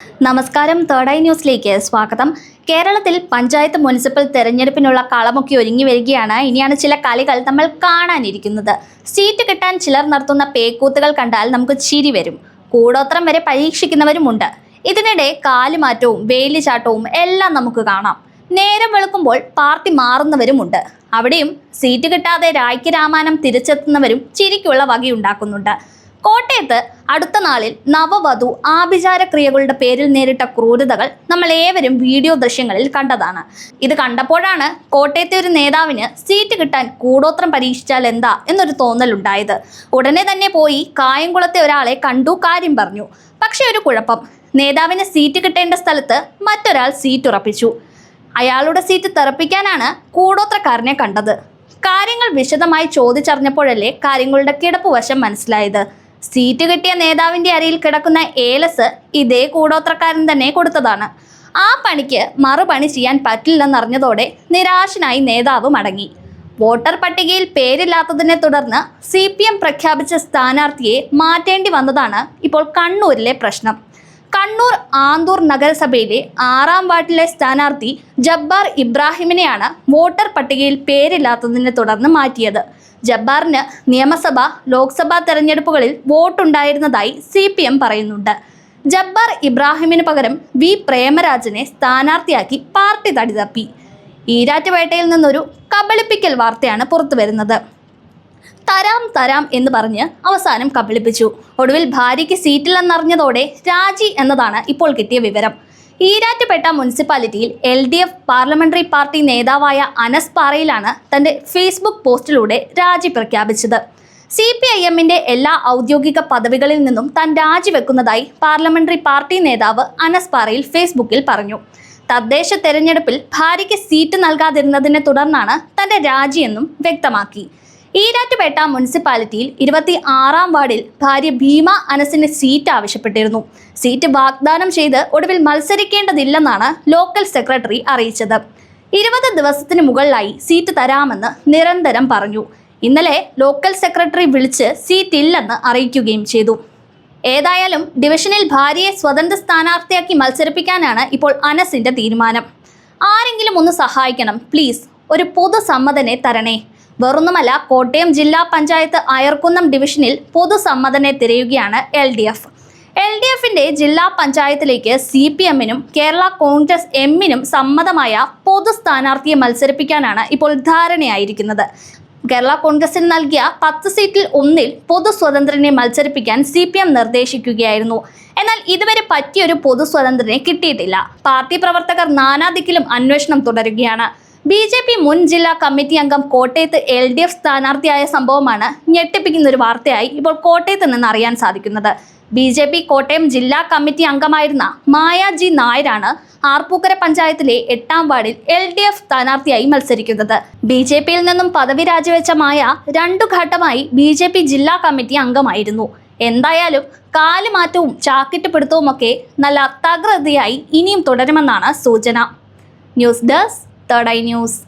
നമസ്കാരം, third eye ന്യൂസിലേക്ക് സ്വാഗതം. കേരളത്തിൽ പഞ്ചായത്ത് മുനിസിപ്പൽ തെരഞ്ഞെടുപ്പിനുള്ള കളമൊക്കെ ഒരുങ്ങി വരികയാണ്. ഇനിയാണ് ചില കളികൾ നമ്മൾ കാണാനിരിക്കുന്നത്. സീറ്റ് കിട്ടാൻ ചിലർ നടത്തുന്ന പേക്കൂത്തുകൾ കണ്ടാൽ നമുക്ക് ചിരി വരും. കൂടോത്രം വരെ പരീക്ഷിക്കുന്നവരുമുണ്ട്. ഇതിനിടെ കാലുമാറ്റവും വേലിചാട്ടവും എല്ലാം നമുക്ക് കാണാം. നേരം വെളുക്കുമ്പോൾ പാർട്ടി മാറുന്നവരുമുണ്ട്. അവിടെയും സീറ്റ് കിട്ടാതെ രായ്ക്ക് രാമാനം തിരിച്ചെത്തുന്നവരും ചിരിക്കുള്ള വകയുണ്ടാക്കുന്നുണ്ട്. കോട്ടയത്ത് അടുത്ത നാളിൽ നവവധു ആഭിചാരക്രിയകളുടെ പേരിൽ നേരിട്ട ക്രൂരതകൾ നമ്മൾ ഏവരും വീഡിയോ ദൃശ്യങ്ങളിൽ കണ്ടതാണ്. ഇത് കണ്ടപ്പോഴാണ് കോട്ടയത്തെ ഒരു നേതാവിന് സീറ്റ് കിട്ടാൻ കൂടോത്രം പരീക്ഷിച്ചാൽ എന്താ എന്നൊരു തോന്നലുണ്ടായത്. ഉടനെ തന്നെ പോയി കായംകുളത്തെ ഒരാളെ കണ്ടു കാര്യം പറഞ്ഞു. പക്ഷെ ഒരു കുഴപ്പം, നേതാവിന് സീറ്റ് കിട്ടേണ്ട സ്ഥലത്ത് മറ്റൊരാൾ സീറ്റ് ഉറപ്പിച്ചു. അയാളുടെ സീറ്റ് തെറപ്പിക്കാനാണ് കൂടോത്രക്കാരനെ കണ്ടത്. കാര്യങ്ങൾ വിശദമായി ചോദിച്ചറിഞ്ഞപ്പോഴല്ലേ കാര്യങ്ങളുടെ കിടപ്പുവശം മനസ്സിലായത്. സീറ്റ് കിട്ടിയ നേതാവിൻ്റെ അരയിൽ കിടക്കുന്ന ഏലസ് ഇതേ കൂടോത്രക്കാരൻ തന്നെ കൊടുത്തതാണ്. ആ പണിക്ക് മറുപണി ചെയ്യാൻ പറ്റില്ലെന്നറിഞ്ഞതോടെ നിരാശനായി നേതാവ് മടങ്ങി. വോട്ടർ പട്ടികയിൽ പേരില്ലാത്തതിനെ തുടർന്ന് CPM പ്രഖ്യാപിച്ച സ്ഥാനാർത്ഥിയെ മാറ്റേണ്ടി വന്നതാണ് ഇപ്പോൾ കണ്ണൂരിലെ പ്രശ്നം. കണ്ണൂർ ആന്തൂർ നഗരസഭയിലെ 6ാം വാർഡിലെ സ്ഥാനാർത്ഥി ജബ്ബാർ ഇബ്രാഹിമിനെയാണ് വോട്ടർ പട്ടികയിൽ പേരില്ലാത്തതിനെ തുടർന്ന് മാറ്റിയത്. ജബ്ബാറിന് നിയമസഭ, ലോക്സഭാ തെരഞ്ഞെടുപ്പുകളിൽ വോട്ടുണ്ടായിരുന്നതായി CPM പറയുന്നുണ്ട്. ജബ്ബാർ ഇബ്രാഹിമിന് പകരം V പ്രേമരാജനെ സ്ഥാനാർത്ഥിയാക്കി പാർട്ടി തടി തപ്പി. ഈരാറ്റുപേട്ടയിൽ നിന്നൊരു കബളിപ്പിക്കൽ വാർത്തയാണ് പുറത്തുവരുന്നത്. തരാം എന്ന് പറഞ്ഞ് അവസാനം കബളിപ്പിച്ചു. ഒടുവിൽ ഭാര്യയ്ക്ക് സീറ്റില്ലെന്നറിഞ്ഞതോടെ രാജി എന്നതാണ് ഇപ്പോൾ കിട്ടിയ വിവരം. ഈരാറ്റുപേട്ട മുനിസിപ്പാലിറ്റിയിൽ LDF പാർലമെന്ററി പാർട്ടി നേതാവായ അനസ് പാറയിലാണ് തന്റെ ഫേസ്ബുക്ക് പോസ്റ്റിലൂടെ രാജി പ്രഖ്യാപിച്ചത്. CPIMന്റെ എല്ലാ ഔദ്യോഗിക പദവികളിൽ നിന്നും താൻ രാജിവെക്കുന്നതായി പാർലമെന്ററി പാർട്ടി നേതാവ് അനസ് പാറയിൽ ഫേസ്ബുക്കിൽ പറഞ്ഞു. തദ്ദേശ തെരഞ്ഞെടുപ്പിൽ ഭാര്യയ്ക്ക് സീറ്റ് നൽകാതിരുന്നതിനെ തുടർന്നാണ് തന്റെ രാജിയെന്നും വ്യക്തമാക്കി. ഈരാറ്റുപേട്ട മുനിസിപ്പാലിറ്റിയിൽ 26ാം വാർഡിൽ ഭാര്യ ഭീമ അനസിന് സീറ്റ് ആവശ്യപ്പെട്ടിരുന്നു. സീറ്റ് വാഗ്ദാനം ചെയ്ത് ഒടുവിൽ മത്സരിക്കേണ്ടതില്ലെന്നാണ് ലോക്കൽ സെക്രട്ടറി അറിയിച്ചത്. 20 ദിവസത്തിന് മുകളിലായി സീറ്റ് തരാമെന്ന് നിരന്തരം പറഞ്ഞു. ഇന്നലെ ലോക്കൽ സെക്രട്ടറി വിളിച്ച് സീറ്റ് ഇല്ലെന്ന് അറിയിക്കുകയും ചെയ്തു. ഏതായാലും ഡിവിഷനിൽ ഭാര്യയെ സ്വതന്ത്ര സ്ഥാനാർത്ഥിയാക്കി മത്സരിപ്പിക്കാനാണ് ഇപ്പോൾ അനസിന്റെ തീരുമാനം. ആരെങ്കിലും ഒന്ന് സഹായിക്കണം പ്ലീസ്, ഒരു പൊതുസമ്മതനെ തരണേ. വേറൊന്നുമല്ല, കോട്ടയം ജില്ലാ പഞ്ചായത്ത് അയർക്കുന്നം ഡിവിഷനിൽ പൊതുസമ്മതനെ തിരയുകയാണ് LDFന്റെ ജില്ലാ പഞ്ചായത്തിലേക്ക് CPMനും കേരള കോൺഗ്രസ് എമ്മിനും സമ്മതമായ പൊതു സ്ഥാനാർത്ഥിയെ മത്സരിപ്പിക്കാനാണ് ഇപ്പോൾ ധാരണയായിരിക്കുന്നത്. കേരള കോൺഗ്രസിന് നൽകിയ 10 സീറ്റിൽ 1-ൽ പൊതു സ്വതന്ത്രനെ മത്സരിപ്പിക്കാൻ CPM നിർദ്ദേശിക്കുകയായിരുന്നു. എന്നാൽ ഇതുവരെ പറ്റിയൊരു പൊതു സ്വതന്ത്രനെ കിട്ടിയിട്ടില്ല. പാർട്ടി പ്രവർത്തകർ നാനാദിക്കിലും അന്വേഷണം തുടരുകയാണ്. BJP മുൻ ജില്ലാ കമ്മിറ്റി അംഗം കോട്ടയത്ത് LDF സ്ഥാനാർത്ഥിയായ സംഭവമാണ് ഞെട്ടിപ്പിക്കുന്ന ഒരു വാർത്തയായി ഇപ്പോൾ കോട്ടയത്ത് നിന്ന് അറിയാൻ സാധിക്കുന്നത്. BJP കോട്ടയം ജില്ലാ കമ്മിറ്റി അംഗമായിരുന്ന മായ G നായരാണ് ആർപ്പൂക്കര പഞ്ചായത്തിലെ 8ാം വാർഡിൽ LDF സ്ഥാനാർത്ഥിയായി മത്സരിക്കുന്നത്. BJPയിൽ നിന്നും പദവി രാജിവെച്ച മായ 2 ഘട്ടമായി BJP ജില്ലാ കമ്മിറ്റി അംഗമായിരുന്നു. എന്തായാലും കാലുമാറ്റവും ചാക്കിട്ടുപിടുത്തവുമൊക്കെ നല്ല തകൃതിയായി ഇനിയും തുടരുമെന്നാണ് സൂചന. News desk, third eye news.